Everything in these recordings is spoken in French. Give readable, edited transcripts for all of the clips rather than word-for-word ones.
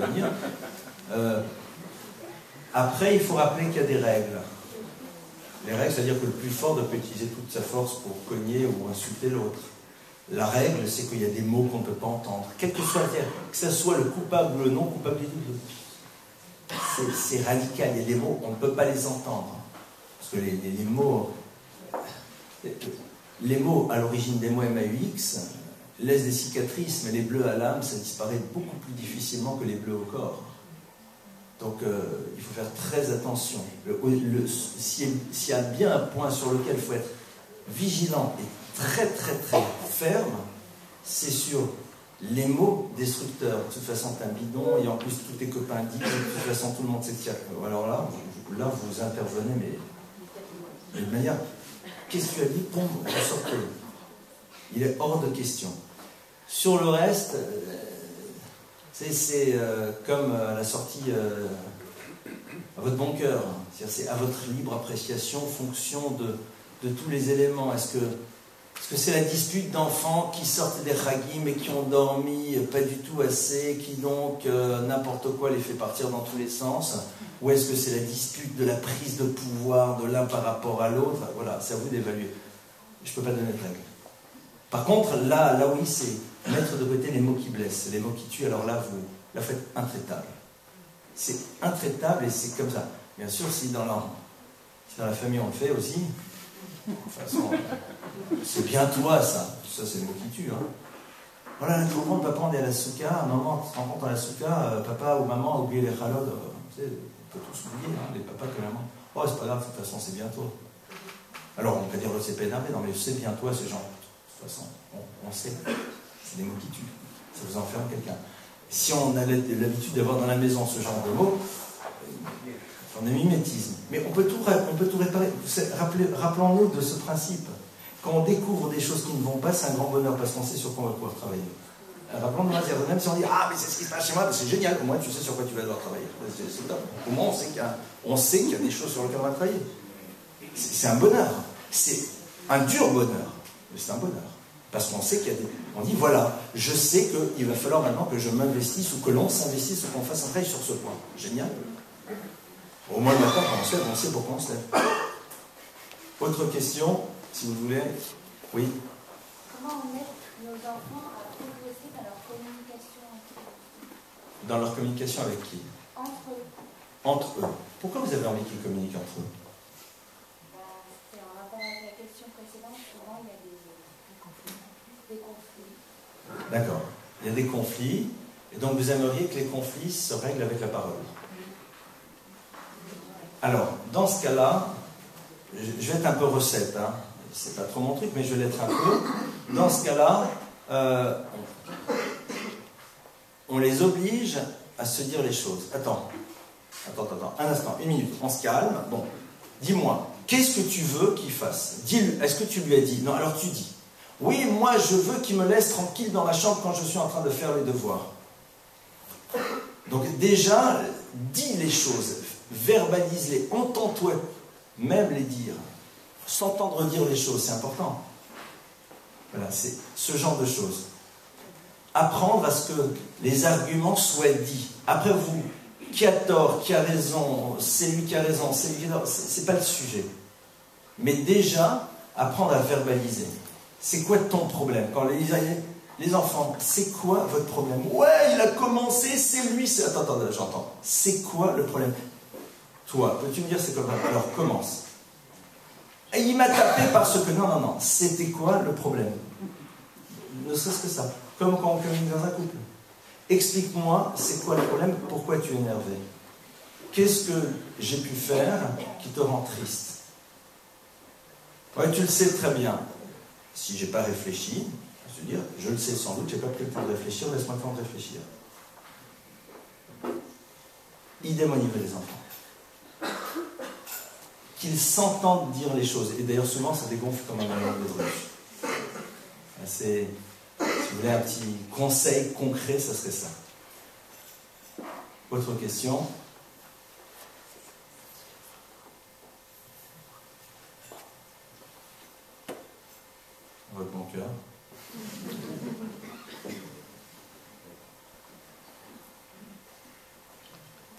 venir. Après, il faut rappeler qu'il y a des règles. Les règles, c'est-à-dire que le plus fort ne peut utiliser toute sa force pour cogner ou insulter l'autre. La règle, c'est qu'il y a des mots qu'on ne peut pas entendre. Quel que soit, que ce soit le coupable ou le non coupable, c'est radical. Il y a des mots, on ne peut pas les entendre. Parce que les mots à l'origine des mots MAUX laissent des cicatrices, mais les bleus à l'âme, ça disparaît beaucoup plus difficilement que les bleus au corps. Donc il faut faire très attention. S'il y a bien un point sur lequel il faut être vigilant et très très très ferme, c'est sur les mots destructeurs. De toute façon, t'es un bidon, et en plus tous tes copains disent, de toute façon tout le monde sait que alors là vous intervenez, mais de manière, qu'est-ce que tu as dit? Tombe, sortez. Il est hors de question. Sur le reste, c'est comme à la sortie à votre bon cœur. C'est à votre libre appréciation, fonction de tous les éléments. Est-ce que c'est la dispute d'enfants qui sortent des ragim et qui ont dormi pas du tout assez, qui donc n'importe quoi les fait partir dans tous les sens? Ou est-ce que c'est la dispute de la prise de pouvoir de l'un par rapport à l'autre? Voilà, c'est à vous d'évaluer. Je ne peux pas donner de règles. Par contre, là oui, c'est mettre de côté les mots qui blessent, les mots qui tuent. Alors là, vous la faites intraitable. C'est intraitable et c'est comme ça. Bien sûr, si dans la famille on le fait aussi, de toute façon, c'est bien toi ça. Ça, c'est le mot qui tue. Hein. Voilà, tu comprends, papa, on est à la souka, maman, tu te rends compte à la souka, papa ou maman a oublié les chalot. Tu sais, on peut tous oublier, hein, les papas que maman. Oh, c'est pas grave, de toute façon, c'est bien toi. Alors, on peut dire, c'est pas énervé, non, mais c'est bien toi, ce genre. De toute façon, on sait. C'est des mots qui tuent. Ça vous enferme quelqu'un. Si on a l'habitude d'avoir dans la maison ce genre de mots, on est mimétisme. Mais on peut tout réparer. Rappelons-nous de ce principe. Quand on découvre des choses qui ne vont pas, c'est un grand bonheur parce qu'on sait sur quoi on va pouvoir travailler. Rappelons-nous, même si on dit ah mais c'est ce qui se passe chez moi, c'est génial, au moins tu sais sur quoi tu vas devoir travailler. C'est top. Au moins on sait qu'il y a des choses sur lesquelles on va travailler. C'est un bonheur. C'est un dur bonheur, mais c'est un bonheur. Parce qu'on sait qu'il y a des... On dit voilà, je sais qu'il va falloir maintenant que je m'investisse ou que l'on s'investisse ou qu'on fasse un travail sur ce point. Génial. Au moins le matin, quand on se lève, on sait pourquoi on se lève. Autre question, si vous voulez. Oui. Comment on aide nos enfants à progresser dans leur communication avec eux? Dans leur communication avec qui? Entre eux. Entre eux. Pourquoi vous avez envie qu'ils communiquent entre eux? C'est en rapport avec la question précédente, souvent il y a des conflits. D'accord. Il y a des conflits, et donc vous aimeriez que les conflits se règlent avec la parole. Alors, dans ce cas-là, je vais être un peu recette, hein. C'est pas trop mon truc, mais je vais l'être un peu. Dans ce cas-là, on les oblige à se dire les choses. Attends, un instant, une minute, on se calme. Bon, dis-moi, qu'est-ce que tu veux qu'il fasse? Dis-lui, est-ce que tu lui as dit? Non, alors tu dis. Oui, moi je veux qu'il me laisse tranquille dans ma chambre quand je suis en train de faire les devoirs. Donc déjà, dis les choses, verbalise-les, entends-toi même les dire. S'entendre dire les choses, c'est important. Voilà, c'est ce genre de choses. Apprendre à ce que les arguments soient dits. Après vous, qui a tort, qui a raison, c'est lui qui a raison, c'est lui qui a tort, c'est pas le sujet. Mais déjà, apprendre à verbaliser. C'est quoi ton problème? Quand les enfants, c'est quoi votre problème? Ouais, il a commencé, c'est lui, c'est... Attends, j'entends. C'est quoi le problème? Toi, peux-tu me dire c'est quoi le problème? Alors, commence. Et il m'a tapé parce que... Non, c'était quoi le problème? Ne serait-ce que ça. Comme quand on communique dans un couple. Explique-moi, c'est quoi le problème? Pourquoi tu es énervé? Qu'est-ce que j'ai pu faire qui te rend triste? Ouais, tu le sais très bien. Si j'ai pas réfléchi, je veux dire, je le sais sans doute, j'ai pas pris le temps de réfléchir, laisse-moi le temps de réfléchir. Idem au niveau des enfants. Qu'ils s'entendent dire les choses. Et d'ailleurs, souvent, ça dégonfle comme un ballon de ruche. C'est, si vous voulez un petit conseil concret, ça serait ça. Autre question? Votre bon cœur.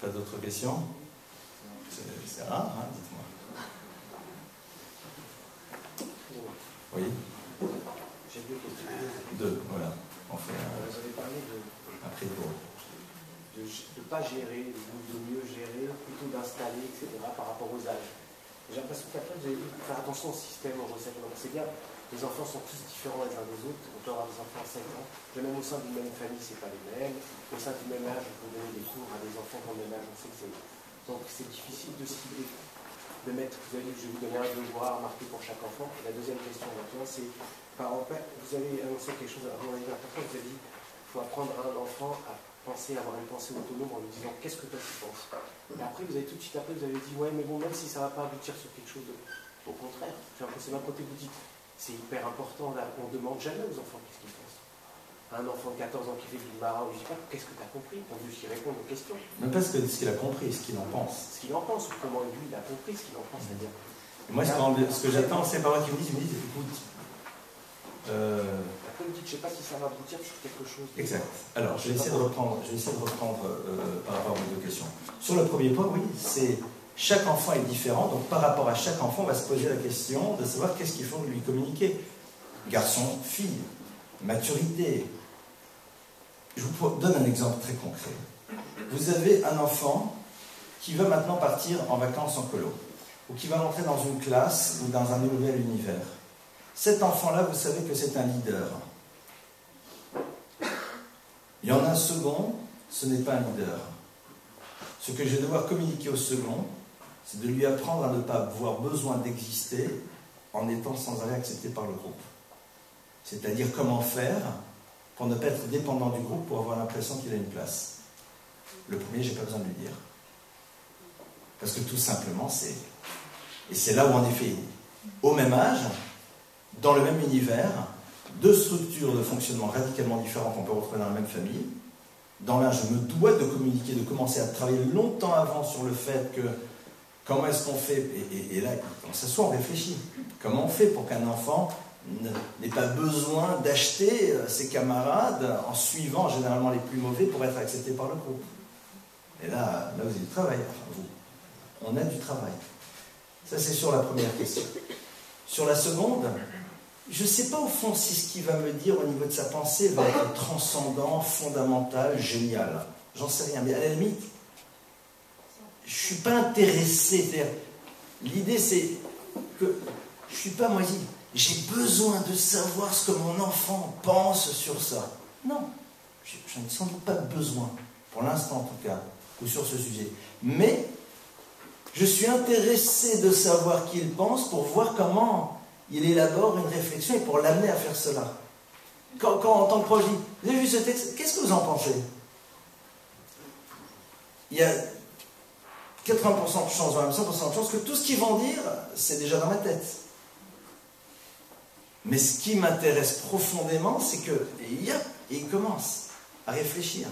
Pas d'autres questions? C'est rare, hein, dites-moi. Oui? J'ai deux questions. Deux, voilà. On fait Vous avez parlé un prix de gros. de ne pas gérer, ou de mieux gérer, plutôt d'installer, etc. par rapport aux âges. J'ai l'impression qu'après, vous allez faire attention au système, aux recettes. C'est bien, les enfants sont tous différents les uns des autres. On peut avoir des enfants à 5 ans. Même au sein d'une même famille, ce n'est pas les mêmes. Au sein du même âge, on peut donner des cours à des enfants qui ont le même âge. On sait que c'est... Donc c'est difficile de cibler, de mettre, vous allez, je vais vous donner un devoir marqué pour chaque enfant. Et la deuxième question maintenant, c'est, par exemple, vous avez annoncé quelque chose à un moment important, vous avez dit, il faut apprendre à un enfant à penser, avoir une pensée autonome en lui disant qu'est-ce que toi tu penses. Et après, vous avez tout de suite après, vous avez dit ouais, mais bon, même si ça ne va pas aboutir sur quelque chose de... Au contraire, j'ai l'impression d'un côté, vous dites c'est hyper important, là, on ne demande jamais aux enfants qu'est-ce qu'ils pensent. Un enfant de 14 ans qui fait du marin, on ne dit pas qu'est-ce que tu as compris, on veut qu'il réponde aux questions. Même pas ce qu'il a compris, ce qu'il en pense. Ce qu'il en pense, ou comment lui il a compris ce qu'il en pense, c'est-à-dire. Moi, ce que j'attends, c'est par là qu'ils me disent, écoute. Après, vous dites, je ne sais pas si ça va aboutir sur quelque chose. Exact. Alors, je vais essayer de reprendre par rapport aux deux questions. Sur le premier point, oui, c'est chaque enfant est différent, donc par rapport à chaque enfant, on va se poser la question de savoir qu'est-ce qu'il faut lui communiquer. Garçon, fille, maturité. Je vous donne un exemple très concret. Vous avez un enfant qui va maintenant partir en vacances en colo, ou qui va rentrer dans une classe ou dans un nouvel univers. Cet enfant-là, vous savez que c'est un leader. Il y en a un second, ce n'est pas un leader. Ce que je vais devoir communiquer au second, c'est de lui apprendre à ne pas avoir besoin d'exister en étant sans arrêt accepté par le groupe. C'est-à-dire comment faire pour ne pas être dépendant du groupe pour avoir l'impression qu'il a une place. Le premier, je n'ai pas besoin de lui dire. Parce que tout simplement, c'est... Et c'est là où, en effet, au même âge, dans le même univers, deux structures de fonctionnement radicalement différentes qu'on peut retrouver dans la même famille. Dans l'un, je me dois de communiquer, de commencer à travailler longtemps avant sur le fait que comment est-ce qu'on fait, et là, on s'assoit, on réfléchit. Comment on fait pour qu'un enfant n'ait pas besoin d'acheter ses camarades en suivant généralement les plus mauvais pour être accepté par le groupe. Et là vous avez du travail, enfin vous. On a du travail. Ça, c'est sur la première question. Sur la seconde, je ne sais pas au fond si ce qu'il va me dire au niveau de sa pensée va être transcendant, fondamental, génial. J'en sais rien, mais à la limite, je ne suis pas intéressé. L'idée, c'est que je ne suis pas moisi. J'ai besoin de savoir ce que mon enfant pense sur ça. Non, je n'ai sans doute pas besoin, pour l'instant en tout cas, ou sur ce sujet. Mais je suis intéressé de savoir qui il pense pour voir comment il élabore une réflexion et pour l'amener à faire cela. Quand en tant que proche, vous avez vu ce texte, qu'est-ce que vous en pensez? Il y a 80% de chances, même 100% de chances que tout ce qu'ils vont dire, c'est déjà dans ma tête. Mais ce qui m'intéresse profondément, c'est que, et il commence à réfléchir.